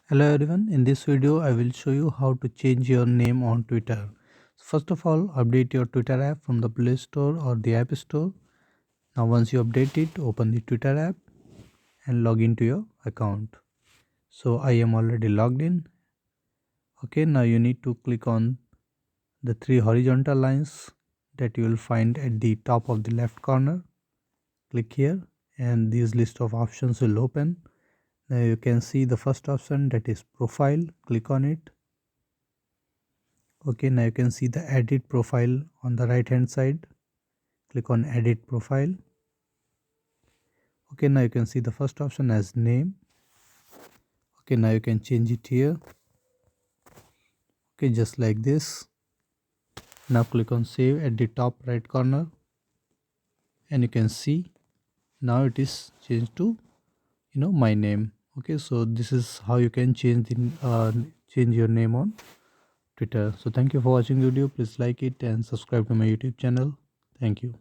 Hello everyone, in this video I will show you how to change your name on Twitter. First of all, update your Twitter app from the Play Store or the App Store. Now once you update it, open the Twitter app and log into your account. So I am already logged in. Okay, now you need to click on the three horizontal lines that you will find at the top of the left corner. Click here and this list of options will open. Now you can see the first option, that is profile. Click on it. Okay, now you can see the edit profile on the right hand side. Click on edit profile. Okay, now you can see the first option as name. Okay, now you can change it here. Okay, just like this. Now click on save at the top right corner and you can see now it is changed to my name. Okay, so this is how you can change your name on Twitter. So thank you for watching the video. Please like it and subscribe to my YouTube channel. Thank you.